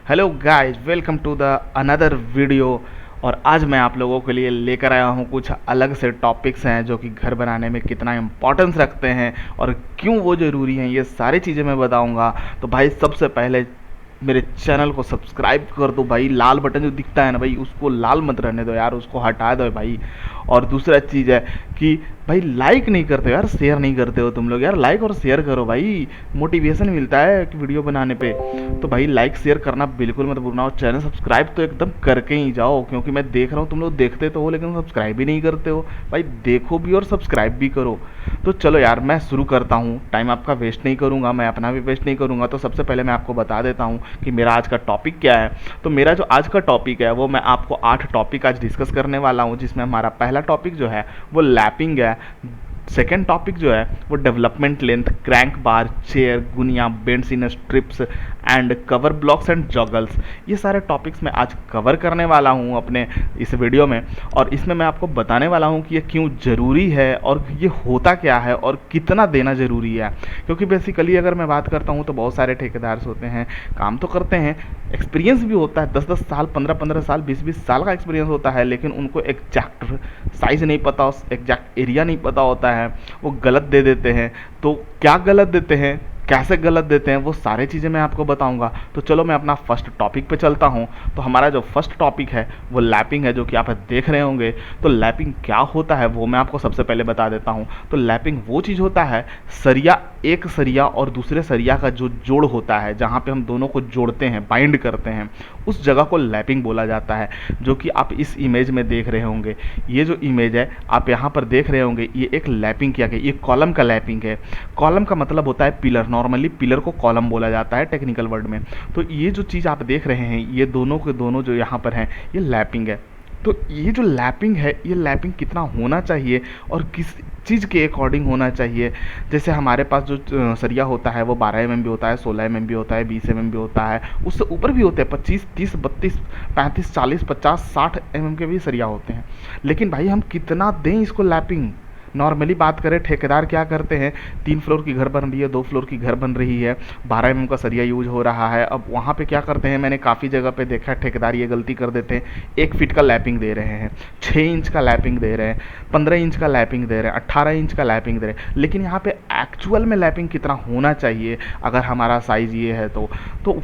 Hello guys, welcome to the another video. और आज मैं आप लोगों के लिए लेकर आया हूँ कुछ अलग से टॉपिक्स हैं जो कि घर बनाने में कितना इम्पोर्टेंस रखते हैं और क्यों वो ज़रूरी हैं, ये सारी चीज़ें मैं बताऊँगा। तो भाई सबसे पहले मेरे चैनल को सब्सक्राइब कर दो भाई। लाल बटन जो दिखता है ना भाई, उसको लाल मत रहने दो यार, उसको हटा दो भाई। और दूसरा चीज़ है कि भाई लाइक नहीं करते हो यार, शेयर नहीं करते हो तुम लोग यार। लाइक और शेयर करो भाई, मोटिवेशन मिलता है कि वीडियो बनाने पे। तो भाई लाइक शेयर करना बिल्कुल मत भूलना, और चैनल सब्सक्राइब तो एकदम करके ही जाओ, क्योंकि मैं देख रहा हूँ तुम लोग देखते तो हो लेकिन सब्सक्राइब भी नहीं करते हो। भाई देखो भी और सब्सक्राइब भी करो। तो चलो यार मैं शुरू करता हूँ, टाइम आपका वेस्ट नहीं करूँगा, मैं अपना भी वेस्ट नहीं करूँगा। तो सबसे पहले मैं आपको बता देता हूँ कि मेरा आज का टॉपिक क्या है। तो मेरा जो आज का टॉपिक है वो मैं आपको 8 टॉपिक आज डिस्कस करने वाला हूँ, जिसमें हमारा पहला टॉपिक जो है वो लैपिंग है। सेकेंड टॉपिक जो है वो development length, crank bar, chair, गुनिया, bends in strips and cover blocks and joggles. ये सारे टॉपिक्स मैं आज कवर करने वाला हूँ अपने इस वीडियो में। और इसमें मैं आपको बताने वाला हूँ कि ये क्यों ज़रूरी है और ये होता क्या है और कितना देना ज़रूरी है। क्योंकि बेसिकली अगर मैं बात करता हूँ तो बहुत सारे ठेकेदार होते हैं, काम तो करते हैं, एक्सपीरियंस भी होता है, 10-10 साल, 15-15 साल, 20-20 साल का एक्सपीरियंस होता है, लेकिन उनको एग्जैक्ट साइज़ नहीं पता, एग्जैक्ट एरिया नहीं पता होता है, वो गलत दे देते हैं। तो क्या गलत देते हैं, कैसे गलत देते हैं, वो सारी चीज़ें मैं आपको बताऊंगा। तो चलो मैं अपना फर्स्ट टॉपिक पे चलता हूं। तो हमारा जो फर्स्ट टॉपिक है वो लैपिंग है, जो कि आप देख रहे होंगे। तो लैपिंग क्या होता है वो मैं आपको सबसे पहले बता देता हूं। तो लैपिंग वो चीज़ होता है, सरिया, एक सरिया और दूसरे सरिया का जो जोड़ होता है, जहाँ पे हम दोनों को जोड़ते हैं, बाइंड करते हैं, उस जगह को लैपिंग बोला जाता है। जो कि आप इस इमेज में देख रहे होंगे, ये जो इमेज है आप यहाँ पर देख रहे होंगे, ये एक लैपिंग किया गया, ये कॉलम का लैपिंग है। कॉलम का मतलब होता है पिलर, नॉर्मली पिलर को कॉलम बोला जाता है टेक्निकल वर्ड में। तो ये जो चीज़ आप देख रहे हैं, ये दोनों के दोनों जो यहाँ पर हैं, ये लैपिंग है। तो ये जो लैपिंग है, ये लैपिंग कितना होना चाहिए और किस चीज़ के अकॉर्डिंग होना चाहिए। जैसे हमारे पास जो सरिया होता है वो 12 mm भी होता है, 16 mm भी होता है, 20 mm भी होता है, उससे ऊपर भी होते हैं, 25, 30, 32, 35, 40, 50, 60 mm के भी सरिया होते हैं। लेकिन भाई हम कितना दें इसको लैपिंग। नॉर्मली बात करें, ठेकेदार क्या करते हैं, 3 फ्लोर की घर बन रही है, 2 फ्लोर की घर बन रही है, 12 mm का सरिया यूज हो रहा है। अब वहाँ पे क्या करते हैं, मैंने काफ़ी जगह पे देखा है ठेकेदार ये गलती कर देते हैं, 1 फीट का लैपिंग दे रहे हैं, 6 इंच का लैपिंग दे रहे हैं, 15 इंच का लैपिंग दे रहे हैं, 18 इंच का लैपिंग दे रहे हैं। लेकिन यहाँ पे एक्चुअल में लैपिंग कितना होना चाहिए अगर हमारा साइज़ ये है तो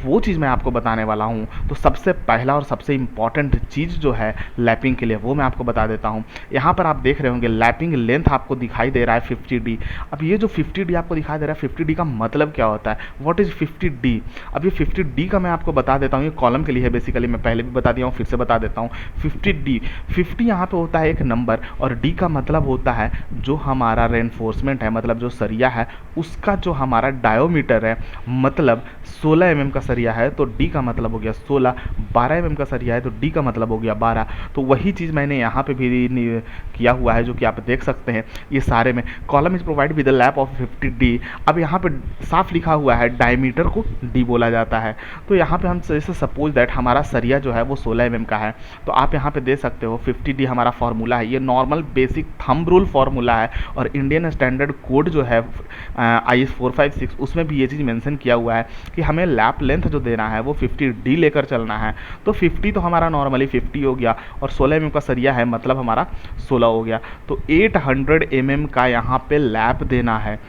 वो चीज़ मैं आपको बताने वाला हूँ। तो सबसे पहला और सबसे इम्पॉर्टेंट चीज़ जो है लैपिंग के लिए, वो मैं आपको बता देता हूँ। यहाँ पर आप देख रहे होंगे लैपिंग लेंथ आपको दिखाई दे रहा है 50D। अब ये जो 50D आपको दिखाई दे रहा है, 50D का मतलब क्या होता है, व्हाट इज 50D। अब ये 50D का मैं आपको बता देता हूँ, ये कॉलम के लिए है बेसिकली, मैं पहले भी बता दिया हूँ, फिर से बता देता हूँ। 50D, 50 यहाँ पे होता है एक नंबर, और D का मतलब होता है जो हमारा रेनफोर्समेंट है, मतलब जो सरिया है उसका जो हमारा डायोमीटर है, मतलब 16 mm का सरिया है तो D का मतलब हो गया 16, 12 mm का सरिया है तो D का मतलब हो गया 12। तो वही चीज़ मैंने यहाँ पे भी किया हुआ है, जो कि आप देख सकते हैं। ये सारे में column is provide with the lap of 50D। अब यहाँ पे साफ लिखा हुआ है डायमीटर को D बोला जाता है। तो यहाँ पे हम जैसे सपोज दैट हमारा सरिया जो है वो 16 mm का है, तो आप यहाँ पे दे सकते हो 50D हमारा फार्मूला है, ये normal basic thumb rule formula है। और इंडियन स्टैंडर्ड कोड जो है IS 456, उसमें भी ये चीज़ मेंशन किया हुआ है कि हमें लैप लेंथ जो देना है वो 50D लेकर चलना है। तो 50 तो हमारा नॉर्मली 50 हो गया, और 16 mm का सरिया है मतलब हमारा 16 हो गया। तो 800 mm का यहाँ पे लैप देना है।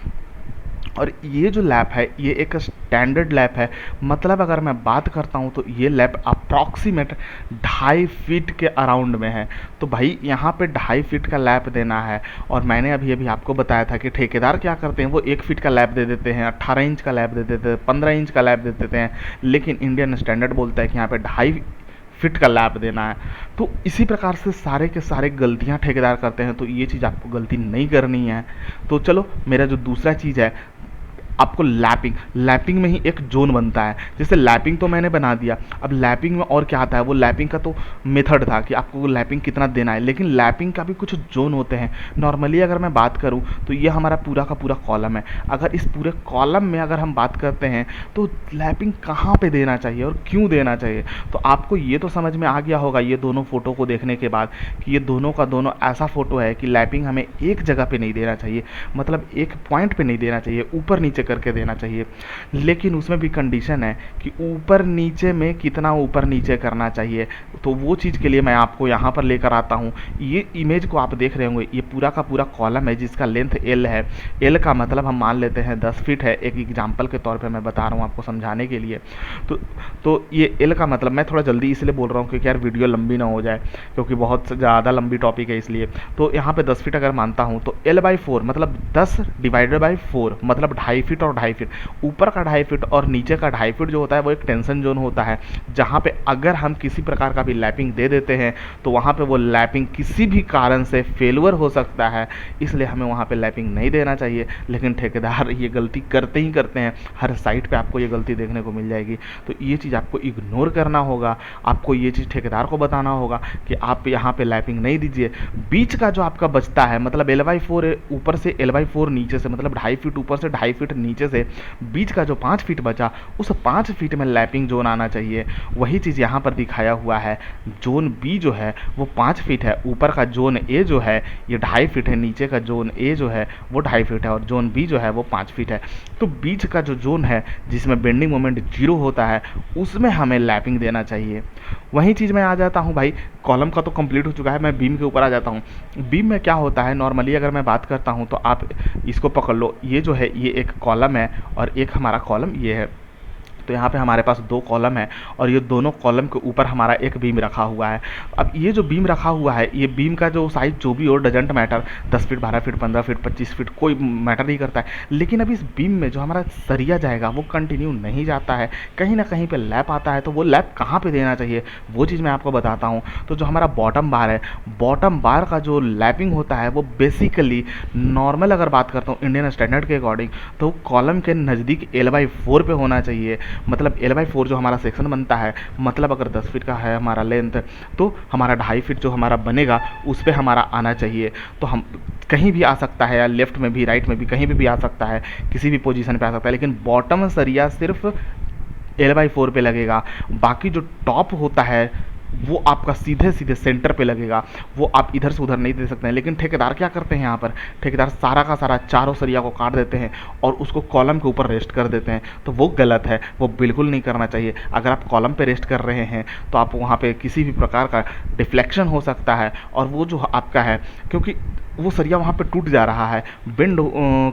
और ये जो लैप है ये एक स्टैंडर्ड लैप है, मतलब अगर मैं बात करता हूँ तो ये लैप अप्रॉक्सीमेट 2.5 फीट के अराउंड में है। तो भाई यहाँ पे 2.5 फीट का लैप देना है। और मैंने अभी अभी आपको बताया था कि ठेकेदार क्या करते हैं, वो 1 फीट का लैप दे देते हैं, 18 इंच का लैप दे देते हैं, 15 इंच का लैप दे देते हैं। लेकिन इंडियन स्टैंडर्ड बोलता है कि यहाँ पे 2.5 फिट का लैप देना है। तो इसी प्रकार से सारे के सारे गलतियां ठेकेदार करते हैं, तो ये चीज़ आपको गलती नहीं करनी है। तो चलो मेरा जो दूसरा चीज़ है, आपको लैपिंग में ही एक जोन बनता है। जैसे लैपिंग तो मैंने बना दिया, अब लैपिंग में और क्या आता है, वो लैपिंग का तो मेथड था कि आपको लैपिंग कितना देना है, लेकिन लैपिंग का भी कुछ जोन होते हैं। नॉर्मली अगर मैं बात करूं तो ये हमारा पूरा का पूरा कॉलम है। अगर इस पूरे कॉलम में अगर हम बात करते हैं तो लैपिंग कहाँ पे देना चाहिए और क्यों देना चाहिए, तो आपको ये तो समझ में आ गया होगा ये दोनों फोटो को देखने के बाद कि ये दोनों का दोनों ऐसा फोटो है कि लैपिंग हमें एक जगह पे नहीं देना चाहिए, मतलब एक पॉइंट पे नहीं देना चाहिए, ऊपर नीचे करके देना चाहिए। लेकिन उसमें भी कंडीशन है कि ऊपर नीचे में कितना ऊपर नीचे करना चाहिए, तो वो चीज़ के लिए मैं आपको यहाँ पर लेकर आता हूँ। ये इमेज को आप देख रहे होंगे, ये पूरा का पूरा कॉलम है जिसका लेंथ एल है। एल का मतलब हम मान लेते हैं 10 फीट है, एक एग्जाम्पल के तौर पे मैं बता रहा हूँ आपको समझाने के लिए। तो ये एल का मतलब, मैं थोड़ा जल्दी इसलिए बोल रहा हूँ क्योंकि यार वीडियो लंबी ना हो जाए, क्योंकि बहुत ज़्यादा लंबी टॉपिक है इसलिए। तो यहाँ पे 10 फीट अगर मानता हूँ तो L/4 मतलब 10 डिवाइडेड बाई 4 मतलब 2.5 फीट और 2.5 फीट। ऊपर का 2.5 फीट और नीचे का 2.5 फीट जो होता है वो एक टेंशन जोन होता है, जहाँ पे अगर हम किसी प्रकार का भी लैपिंग दे देते हैं तो वहाँ पे वो लैपिंग किसी भी कारण से फेलवर हो सकता है, इसलिए हमें वहाँ पे लैपिंग नहीं देना चाहिए। लेकिन ठेकेदार ये गलती करते ही करते हैं, हर साइट पे आपको ये गलती देखने को मिल जाएगी। तो ये चीज़ आपको इग्नोर करना होगा, आपको ये चीज़ ठेकेदार को बताना होगा कि आप यहाँ पे लैपिंग नहीं दीजिए। बीच का जो आपका बचता है मतलब L/4 ऊपर से L/4 नीचे से, मतलब 2.5 फीट ऊपर से 2.5 फीट नीचे से, बीच का जो 5 फीट बचा उस 5 फीट में लैपिंग जोन आना चाहिए। वही चीज़ यहाँ पर दिखाया हुआ है। जोन बी जो है वो 5 फीट है, ऊपर का जोन ए जो है ये 2.5 फीट है, नीचे का जोन ए जो है वो 2.5 फीट है और जोन बी जो है वो 5 फीट है। तो बीच का जो जोन है जिसमें बेंडिंग मोमेंट 0 होता है उसमें हमें लैपिंग देना चाहिए। वही चीज़ मैं आ जाता हूँ भाई, कॉलम का तो कंप्लीट हो चुका है, मैं बीम के ऊपर आ जाता हूँ। बीम में क्या होता है नॉर्मली अगर मैं बात करता हूँ तो आप इसको पकड़ लो, ये जो है ये एक कॉलम है और एक हमारा कॉलम ये है। तो यहाँ पे हमारे पास 2 कॉलम है और ये दोनों कॉलम के ऊपर हमारा एक बीम रखा हुआ है। अब ये जो बीम रखा हुआ है, ये बीम का जो साइज जो भी हो doesn't matter, 10 feet 12 feet 15 feet 25 feet कोई मैटर नहीं करता है। लेकिन अब इस बीम में जो हमारा सरिया जाएगा वो कंटिन्यू नहीं जाता है, कहीं ना कहीं पे लैप आता है। तो वो लैप कहाँ पे देना चाहिए वो चीज़ मैं आपको बताता हूँ। तो जो हमारा बॉटम बार है, बॉटम बार का जो लैपिंग होता है वो बेसिकली नॉर्मल अगर बात करता हूँ इंडियन स्टैंडर्ड के अकॉर्डिंग तो कॉलम के नज़दीक L/4 पे होना चाहिए। मतलब L/4 जो हमारा सेक्शन बनता है, मतलब अगर 10 फीट का है हमारा लेंथ तो हमारा 2.5 फीट जो हमारा बनेगा उस पर हमारा आना चाहिए। तो हम कहीं भी आ सकता है, या लेफ्ट में भी राइट में भी कहीं भी आ सकता है, किसी भी पोजीशन पे आ सकता है, लेकिन बॉटम सरिया सिर्फ L/4 पे लगेगा। बाकी जो टॉप होता है वो आपका सीधे सीधे सेंटर पे लगेगा, वो आप इधर से उधर नहीं दे सकते हैं। लेकिन ठेकेदार क्या करते हैं, यहाँ पर ठेकेदार सारा का सारा चारों सरिया को काट देते हैं और उसको कॉलम के ऊपर रेस्ट कर देते हैं। तो वो गलत है, वो बिल्कुल नहीं करना चाहिए। अगर आप कॉलम पे रेस्ट कर रहे हैं तो आप वहाँ पे किसी भी प्रकार का डिफ्लेक्शन हो सकता है और वो जो आपका है, क्योंकि वो सरिया वहाँ पे टूट जा रहा है, बेंड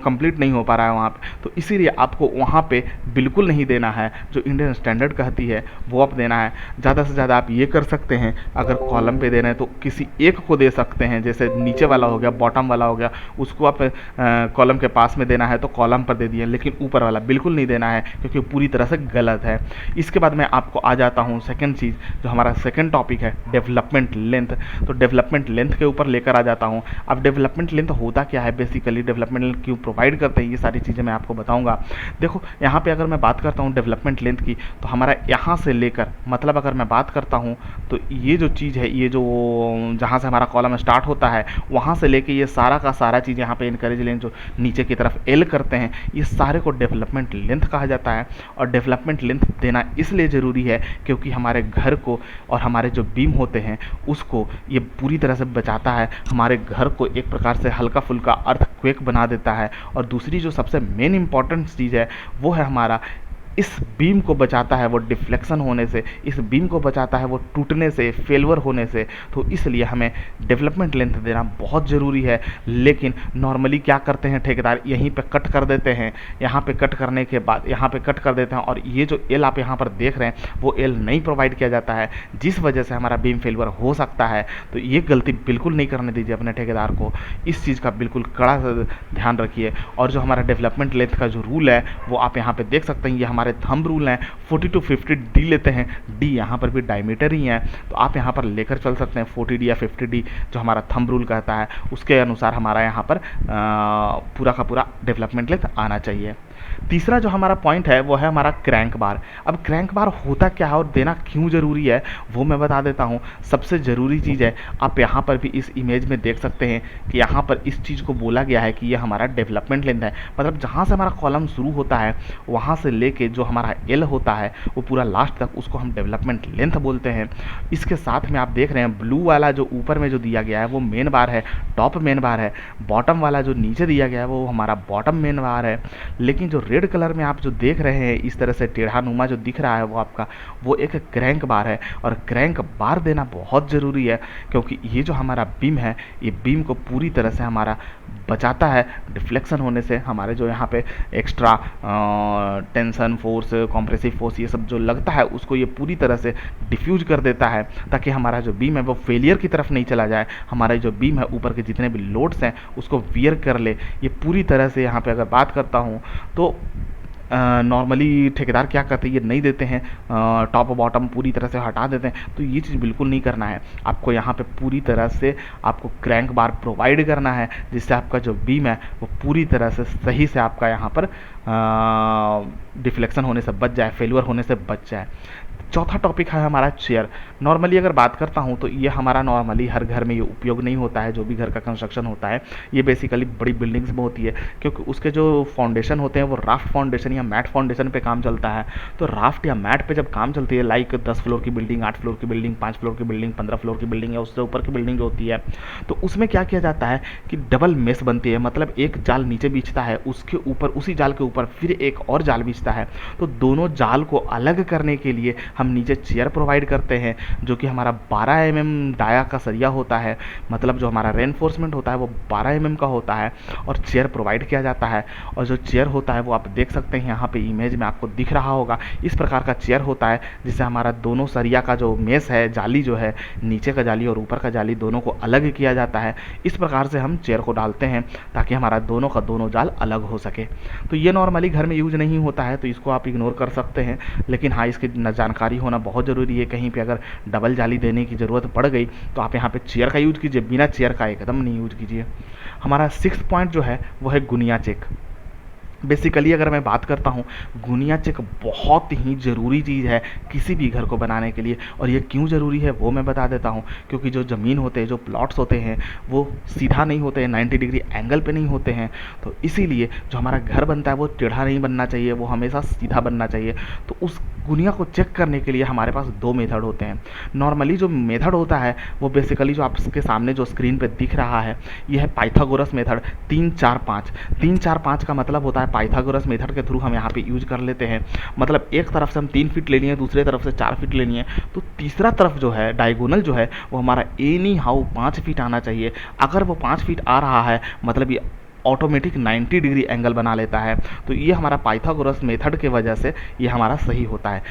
कंप्लीट नहीं हो पा रहा है वहाँ पे, तो इसीलिए आपको वहाँ पे बिल्कुल नहीं देना है। जो इंडियन स्टैंडर्ड कहती है वो आप देना है। ज़्यादा से ज़्यादा आप ये कर सकते हैं, अगर कॉलम पे देना है तो किसी एक को दे सकते हैं, जैसे नीचे वाला हो गया, बॉटम वाला हो गया, उसको आप कॉलम के पास में देना है तो कॉलम पर दे दिए, लेकिन ऊपर वाला बिल्कुल नहीं देना है क्योंकि पूरी तरह से गलत है। इसके बाद मैं आपको आ जाता हूँ सेकेंड चीज़, जो हमारा सेकेंड टॉपिक है डेवलपमेंट लेंथ। तो डेवलपमेंट लेंथ के ऊपर लेकर आ जाता हूँ। अब डेवलपमेंट लेंथ होता क्या है, बेसिकली डेवलपमेंट लेंथ क्यों प्रोवाइड करते हैं, ये सारी चीज़ें मैं आपको बताऊंगा। देखो यहाँ पे अगर मैं बात करता हूँ डेवलपमेंट लेंथ की, तो हमारा यहाँ से लेकर, मतलब अगर मैं बात करता हूँ तो ये जो चीज़ है, ये जो जहाँ से हमारा कॉलम स्टार्ट होता है वहाँ से लेके ये सारा का सारा चीज़ यहाँ पे इनकरेज लेंथ जो नीचे की तरफ एल करते हैं, ये सारे को डेवलपमेंट लेंथ कहा जाता है। और डेवलपमेंट लेंथ देना इसलिए ज़रूरी है क्योंकि हमारे घर को और हमारे जो बीम होते हैं उसको ये पूरी तरह से बचाता है, हमारे घर को एक प्रकार से हल्का फुल्का अर्थक्वेक बना देता है। और दूसरी जो सबसे मेन इंपॉर्टेंट चीज़ है वो है हमारा इस बीम को बचाता है वो डिफ्लेक्शन होने से, इस बीम को बचाता है वो टूटने से, फेलवर होने से। तो इसलिए हमें डेवलपमेंट लेंथ देना बहुत ज़रूरी है। लेकिन नॉर्मली क्या करते हैं ठेकेदार, यहीं पे कट कर देते हैं, यहाँ पे कट करने के बाद यहाँ पे कट कर देते हैं और ये जो एल आप यहाँ पर देख रहे हैं वो एल नहीं प्रोवाइड किया जाता है, जिस वजह से हमारा बीम फेलवर हो सकता है। तो ये गलती बिल्कुल नहीं करने दीजिए अपने ठेकेदार को, इस चीज़ का बिल्कुल कड़ा ध्यान रखिए। और जो हमारा डेवलपमेंट लेंथ का जो रूल है वो आप यहाँ पे देख सकते हैं, ये हमारे थंब रूल हैं। 40 to 50 डी लेते हैं, डी यहाँ पर भी डायमीटर ही है, तो आप यहाँ पर लेकर चल सकते हैं 40 डी या 50 डी, जो हमारा थंब रूल कहता है उसके अनुसार हमारा यहाँ पर पूरा का पूरा डेवलपमेंट लेंथ आना चाहिए। तीसरा जो हमारा पॉइंट है वो है हमारा क्रैंक बार। अब क्रैंक बार होता क्या है और देना क्यों ज़रूरी है वो मैं बता देता हूँ। सबसे ज़रूरी चीज़ है, आप यहाँ पर भी इस इमेज में देख सकते हैं कि यहाँ पर इस चीज़ को बोला गया है कि ये हमारा डेवलपमेंट लेंथ है। मतलब जहाँ से हमारा कॉलम शुरू होता है वहाँ से लेके जो हमारा एल होता है वो पूरा लास्ट तक, उसको हम डेवलपमेंट लेंथ बोलते हैं। इसके साथ में आप देख रहे हैं ब्लू वाला जो ऊपर में जो दिया गया है वो मेन बार है, टॉप मेन बार है। बॉटम वाला जो नीचे दिया गया है वो हमारा बॉटम मेन बार है। लेकिन जो रेड कलर में आप जो देख रहे हैं इस तरह से टेढ़ा नुमा जो दिख रहा है वो आपका वो एक क्रैंक बार है। और क्रैंक बार देना बहुत ज़रूरी है, क्योंकि ये जो हमारा बीम है ये बीम को पूरी तरह से हमारा बचाता है डिफ्लेक्शन होने से। हमारे जो यहाँ पे extra tension force, compressive force ये सब जो लगता है उसको ये पूरी तरह से डिफ्यूज कर देता है, ताकि हमारा जो बीम है वो फेलियर की तरफ नहीं चला जाए। हमारा जो बीम है ऊपर के जितने भी लोड्स हैं उसको वियर कर ले। ये पूरी तरह से यहाँ पे अगर बात करता हूँ तो नॉर्मली ठेकेदार क्या करते हैं, ये नहीं देते हैं, टॉप बॉटम पूरी तरह से हटा देते हैं। तो ये चीज़ बिल्कुल नहीं करना है। आपको यहाँ पे पूरी तरह से आपको क्रैंक बार प्रोवाइड करना है, जिससे आपका जो बीम है वो पूरी तरह से सही से आपका यहाँ पर डिफ्लेक्शन होने से बच जाए, फेलियर होने से बच जाए। चौथा टॉपिक है हमारा चेयर। नॉर्मली अगर बात करता हूँ तो ये हमारा नॉर्मली हर घर में ये उपयोग नहीं होता है। जो भी घर का कंस्ट्रक्शन होता है ये बेसिकली बड़ी बिल्डिंग्स में होती है, क्योंकि उसके जो फाउंडेशन होते हैं वो राफ्ट फाउंडेशन या मैट फाउंडेशन पे काम चलता है। तो राफ्ट या मैट पे जब काम चलती है, लाइक 10 फ्लोर की बिल्डिंग, 8 फ्लोर की बिल्डिंग, 5 फ्लोर की बिल्डिंग, 15 फ्लोर की बिल्डिंग या उससे ऊपर की बिल्डिंग जो होती है, तो उसमें क्या किया जाता है कि डबल मेस बनती है। मतलब एक जाल नीचे बिछता है, उसके ऊपर उसी जाल के ऊपर फिर एक और जाल बिछता है। तो दोनों जाल को अलग करने के लिए हम नीचे चेयर प्रोवाइड करते हैं, जो कि हमारा 12 mm डाया का सरिया होता है। मतलब जो हमारा रेनफोर्समेंट होता है वो 12 mm का होता है और चेयर प्रोवाइड किया जाता है। और जो चेयर होता है वो आप देख सकते हैं यहाँ पे इमेज में आपको दिख रहा होगा, इस प्रकार का चेयर होता है, जिससे हमारा दोनों सरिया का जो मेस है, जाली जो है, नीचे का जाली और ऊपर का जाली दोनों को अलग किया जाता है। इस प्रकार से हम चेयर को डालते हैं ताकि हमारा दोनों का दोनों जाल अलग हो सके। तो ये नॉर्मली घर में यूज नहीं होता है, तो इसको आप इग्नोर कर सकते हैं। लेकिन हाँ, इसकी जानकारी होना बहुत ज़रूरी है। कहीं पे अगर डबल जाली देने की ज़रूरत पड़ गई तो आप यहाँ पे चेयर का यूज कीजिए, बिना चेयर का एकदम नहीं यूज कीजिए। हमारा 6th पॉइंट जो है वो है गुनिया चेक। बेसिकली अगर मैं बात करता हूँ, गुनिया चेक बहुत ही ज़रूरी चीज़ है किसी भी घर को बनाने के लिए। और ये क्यों ज़रूरी है वो मैं बता देता हूँ। क्योंकि जो ज़मीन होते हैं, जो प्लॉट्स होते हैं वो सीधा नहीं होते हैं, 90 डिग्री एंगल पे नहीं होते हैं। तो इसीलिए जो हमारा घर बनता है वो टेढ़ा नहीं बनना चाहिए, वो हमेशा सीधा बनना चाहिए। तो उस गुनिया को चेक करने के लिए हमारे पास 2 मेथड होते हैं। नॉर्मली जो मेथड होता है वो बेसिकली जो आपके सामने जो स्क्रीन पे दिख रहा है ये है पाइथागोरस मेथड 3 4 5। 3 4 5 का मतलब होता है पाइथागोरस मेथड के थ्रू हम यहाँ पे यूज कर लेते हैं। मतलब एक तरफ से हम 3 फीट लेनी है, दूसरे तरफ से 4 फीट लेनी है, तो तीसरा तरफ जो है डायगोनल जो है वो हमारा एनी हाउ 5 फीट आना चाहिए। अगर वो 5 फीट आ रहा है मतलब ये ऑटोमेटिक 90 डिग्री एंगल बना लेता है। तो ये हमारा पाइथागोरस मेथड के वजह से ये हमारा सही होता है।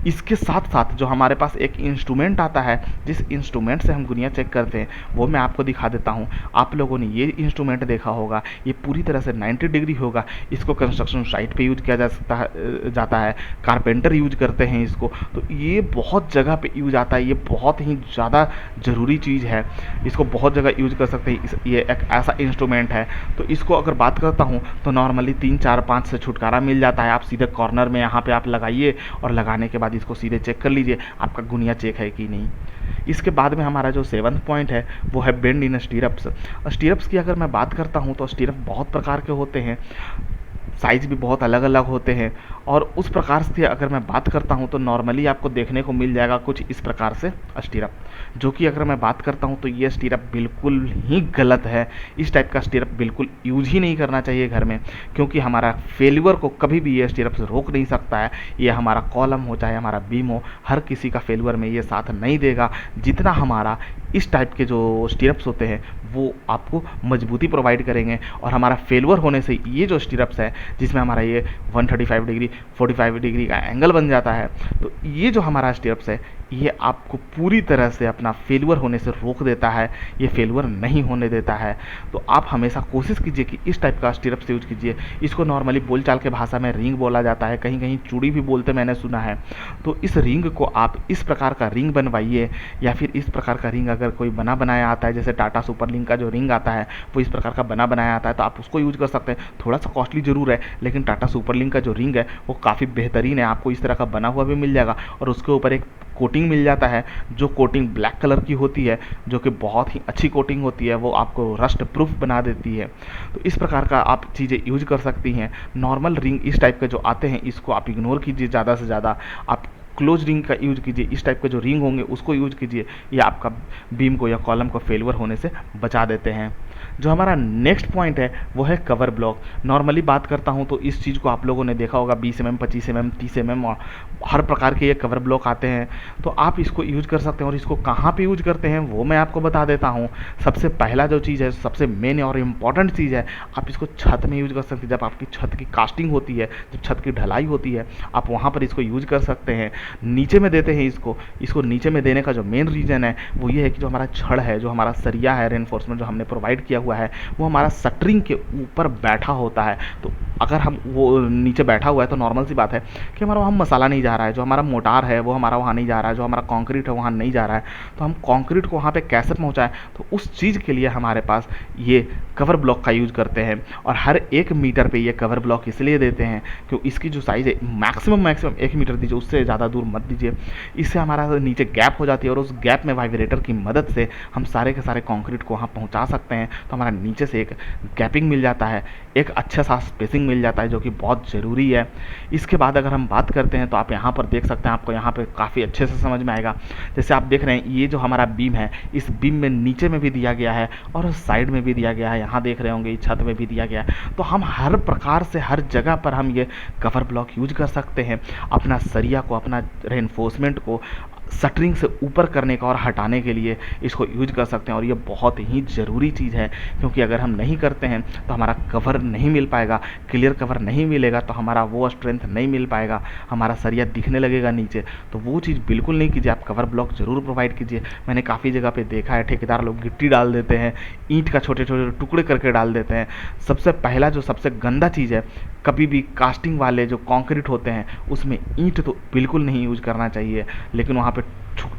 इसके साथ साथ जो हमारे पास एक इंस्ट्रूमेंट आता है, जिस इंस्ट्रूमेंट से हम गुनिया चेक करते हैं वो मैं आपको दिखा देता हूँ। आप लोगों ने ये इंस्ट्रूमेंट देखा होगा, ये पूरी तरह से 90 डिग्री होगा। इसको कंस्ट्रक्शन साइट पे यूज किया जाता है, कारपेंटर यूज करते हैं इसको। तो ये बहुत जगह पे यूज आता है, ये बहुत ही ज़्यादा ज़रूरी चीज़ है, इसको बहुत जगह यूज कर सकते हैं। ये एक ऐसा इंस्ट्रूमेंट है। तो इसको अगर बात करता हूँ तो नॉर्मली 3 4 5 से छुटकारा मिल जाता है। आप सीधे कॉर्नर में यहाँ पे आप लगाइए और लगाने के बाद इसको सीधे चेक कर लीजिए आपका गुनिया चेक है कि नहीं। इसके बाद में हमारा जो 7th पॉइंट है वो है बेंड इन स्टीरप्स। स्टीरप्स की अगर मैं बात करता हूँ तो स्टीरप बहुत प्रकार के होते हैं, साइज़ भी बहुत अलग अलग होते हैं। और उस प्रकार से अगर मैं बात करता हूं तो नॉर्मली आपको देखने को मिल जाएगा कुछ इस प्रकार से स्टीरप, जो कि अगर मैं बात करता हूं तो ये स्टीरप बिल्कुल ही गलत है। इस टाइप का स्टीरप बिल्कुल यूज ही नहीं करना चाहिए घर में, क्योंकि हमारा फेल्यूर को कभी भी ये स्टीरप रोक नहीं सकता है। ये हमारा कॉलम हो चाहे हमारा बीम हो, हर किसी का फेल्यूर में ये साथ नहीं देगा। जितना हमारा इस टाइप के जो स्टीरप्स होते हैं वो आपको मजबूती प्रोवाइड करेंगे। और हमारा फेल्यूर होने से ये जो स्टीरप्स है जिसमें हमारा ये 135 डिग्री 45 डिग्री का एंगल बन जाता है, तो ये जो हमारा स्टीरप्स है ये आपको पूरी तरह से अपना फेल्यूर होने से रोक देता है, ये फेल्यूर नहीं होने देता है। तो आप हमेशा कोशिश कीजिए कि इस टाइप का स्टीरप्स यूज कीजिए। इसको नॉर्मली बोलचाल के भाषा में रिंग बोला जाता है, कहीं कहीं चूड़ी भी बोलते मैंने सुना है। तो इस रिंग को आप इस प्रकार का रिंग बनवाइए, या फिर इस प्रकार का रिंग अगर कोई बना बनाया आता है, जैसे टाटा सुपर लिंक का जो रिंग आता है वो इस प्रकार का बना बनाया आता है, तो आप उसको यूज कर सकते हैं। थोड़ा सा कॉस्टली जरूर है, लेकिन टाटा सुपर लिंक का जो रिंग है वो काफ़ी बेहतरीन है। आपको इस तरह का बना हुआ भी मिल जाएगा और उसके ऊपर एक कोटिंग मिल जाता है, जो कोटिंग ब्लैक कलर की होती है, जो कि बहुत ही अच्छी कोटिंग होती है, वो आपको रस्ट प्रूफ बना देती है। तो इस प्रकार का आप चीज़ें यूज कर सकती हैं। नॉर्मल रिंग इस टाइप के जो आते हैं इसको आप इग्नोर कीजिए ज़्यादा से ज़्यादा। आप क्लोज रिंग का यूज कीजिए, इस टाइप के जो रिंग होंगे उसको यूज कीजिए, ये आपका बीम को या कॉलम को फेलियर होने से बचा देते हैं। जो हमारा नेक्स्ट पॉइंट है वो है कवर ब्लॉक। नॉर्मली बात करता हूँ तो इस चीज़ को आप लोगों ने देखा होगा 20 mm, 25 mm, 30 mm और हर प्रकार के ये कवर ब्लॉक आते हैं, तो आप इसको यूज कर सकते हैं। और इसको कहाँ पे यूज करते हैं वो मैं आपको बता देता हूँ। सबसे पहला जो चीज़ है, सबसे मेन और इम्पॉर्टेंट चीज़ है, आप इसको छत में यूज कर सकते हैं। जब आपकी छत की कास्टिंग होती है, जब छत की ढलाई होती है, आप वहाँ पर इसको यूज कर सकते हैं। नीचे में देते हैं इसको नीचे में देने का जो मेन रीज़न है वो ये है कि जो हमारा छड़ है, जो हमारा सरिया है, रेनफोर्समेंट जो हमने प्रोवाइड किया हुआ है, वो हमारा शटरिंग के ऊपर बैठा होता है। तो अगर हम वो नीचे बैठा हुआ है तो नॉर्मल सी बात है कि हमारा वहाँ मसाला नहीं जा रहा है, जो हमारा मोटार है वो हमारा वहाँ नहीं जा रहा है, जो हमारा कंक्रीट है वहाँ नहीं जा रहा है, तो हम कंक्रीट को वहाँ पे कैसे पहुँचाएं, तो उस चीज़ के लिए हमारे पास ये कवर ब्लॉक का यूज़ करते हैं। और हर 1 मीटर पे ये कवर ब्लॉक इसलिए देते हैं क्योंकि इसकी जो साइज़ है मैक्सिमम 1 मीटर दीजिए, उससे ज़्यादा दूर मत दीजिए। इससे हमारा नीचे गैप हो जाती है और उस गैप में वाइब्रेटर की मदद से हम सारे के सारे कंक्रीट को वहाँ पहुँचा सकते हैं। तो हमारा नीचे से एक गैपिंग मिल जाता है, एक अच्छा सा स्पेसिंग मिल जाता है, जो कि बहुत ज़रूरी है। इसके बाद अगर हम बात करते हैं तो आप यहाँ पर देख सकते हैं, आपको यहाँ पे काफ़ी अच्छे से समझ में आएगा। जैसे आप देख रहे हैं ये जो हमारा बीम है, इस बीम में नीचे में भी दिया गया है और साइड में भी दिया गया है, यहाँ देख रहे होंगे इस छत में भी दिया गया है। तो हम हर प्रकार से हर जगह पर हम ये कवर ब्लॉक यूज कर सकते हैं, अपना सरिया को, अपना रेनफोर्समेंट को शटरिंग से ऊपर करने का और हटाने के लिए इसको यूज कर सकते हैं। और ये बहुत ही ज़रूरी चीज़ है, क्योंकि अगर हम नहीं करते हैं तो हमारा कवर नहीं मिल पाएगा, क्लियर कवर नहीं मिलेगा, तो हमारा वो स्ट्रेंथ नहीं मिल पाएगा, हमारा सरिया दिखने लगेगा नीचे। तो वो चीज़ बिल्कुल नहीं कीजिए, आप कवर ब्लॉक ज़रूर प्रोवाइड कीजिए। मैंने काफ़ी जगह पे देखा है ठेकेदार लोग गिट्टी डाल देते हैं, ईंट का छोटे छोटे टुकड़े करके डाल देते हैं। सबसे पहला जो सबसे गंदा चीज़ है, कभी भी कास्टिंग वाले जो कंक्रीट होते हैं उसमें ईंट तो बिल्कुल नहीं यूज करना चाहिए, लेकिन वहाँ पे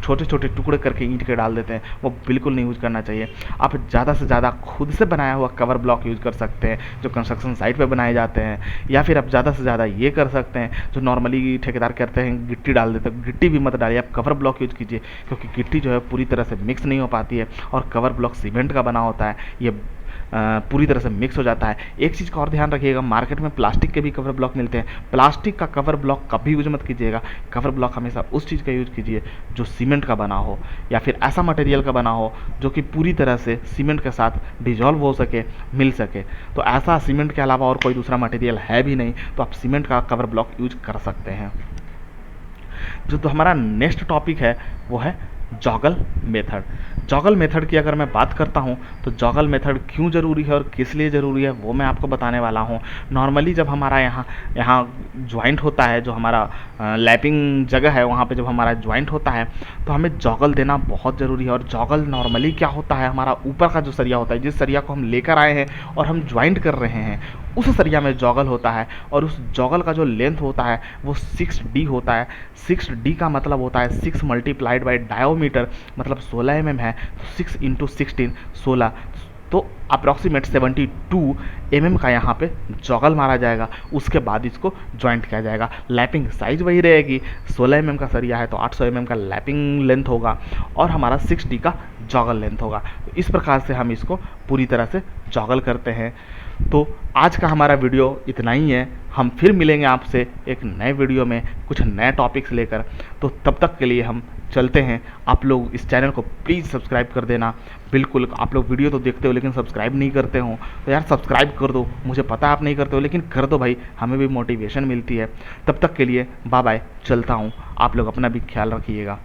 छोटे छोटे टुकड़े करके ईंट के डाल देते हैं, वो बिल्कुल नहीं यूज करना चाहिए। आप ज़्यादा से ज़्यादा खुद से बनाया हुआ कवर ब्लॉक यूज कर सकते हैं, जो कंस्ट्रक्शन साइट पे बनाए जाते हैं, या फिर आप ज़्यादा से ज़्यादा ये कर सकते हैं जो नॉर्मली ठेकेदार करते हैं, गिट्टी डाल देते हैं। गिट्टी भी मत डालिए, आप कवर ब्लॉक यूज कीजिए, क्योंकि गिट्टी जो है पूरी तरह से मिक्स नहीं हो पाती है और कवर ब्लॉक सीमेंट का बना होता है, ये पूरी तरह से मिक्स हो जाता है। एक चीज़ का और ध्यान रखिएगा, मार्केट में प्लास्टिक के भी कवर ब्लॉक मिलते हैं, प्लास्टिक का कवर ब्लॉक कभी यूज मत कीजिएगा। कवर ब्लॉक हमेशा उस चीज़ का यूज कीजिए जो सीमेंट का बना हो, या फिर ऐसा मटेरियल का बना हो जो कि पूरी तरह से सीमेंट के साथ डिजॉल्व हो सके, मिल सके। तो ऐसा सीमेंट के अलावा और कोई दूसरा मटेरियल है भी नहीं, तो आप सीमेंट का कवर ब्लॉक यूज कर सकते हैं। जो तो हमारा नेक्स्ट टॉपिक है वो है जॉगल मेथड। जॉगल मेथड की अगर मैं बात करता हूँ तो जॉगल मेथड क्यों ज़रूरी है और किस लिए ज़रूरी है वो मैं आपको बताने वाला हूँ। नॉर्मली जब हमारा यहाँ ज्वाइंट होता है, जो हमारा लैपिंग जगह है वहाँ पे जब हमारा ज्वाइंट होता है तो हमें जॉगल देना बहुत ज़रूरी है। और जॉगल नॉर्मली क्या होता है, हमारा ऊपर का जो सरिया होता है, जिस सरिया को हम लेकर आए हैं और हम ज्वाइंट कर रहे हैं, उस सरिया में जॉगल होता है। और उस जॉगल का जो लेंथ होता है वो 6D होता है। 6D का मतलब होता है 6 मल्टीप्लाइड बाई डायोमीटर, मतलब 16 mm है, 6 × 16 16, तो अप्रॉक्सीमेट 72 mm का यहाँ पे जॉगल मारा जाएगा। उसके बाद इसको जॉइंट किया जाएगा। लैपिंग साइज वही रहेगी, 16 mm का सरिया है तो 800 mm का लैपिंग लेंथ होगा और हमारा 6D का जॉगल लेंथ होगा। तो इस प्रकार से हम इसको पूरी तरह से जॉगल करते हैं। तो आज का हमारा वीडियो इतना ही है, हम फिर मिलेंगे आपसे एक नए वीडियो में कुछ नए टॉपिक्स लेकर। तो तब तक के लिए हम चलते हैं। आप लोग इस चैनल को प्लीज़ सब्सक्राइब कर देना। बिल्कुल, आप लोग वीडियो तो देखते हो लेकिन सब्सक्राइब नहीं करते हो, तो यार सब्सक्राइब कर दो। मुझे पता आप नहीं करते हो लेकिन कर दो भाई, हमें भी मोटिवेशन मिलती है। तब तक के लिए बाय बाय, चलता हूँ। आप लोग अपना भी ख्याल रखिएगा।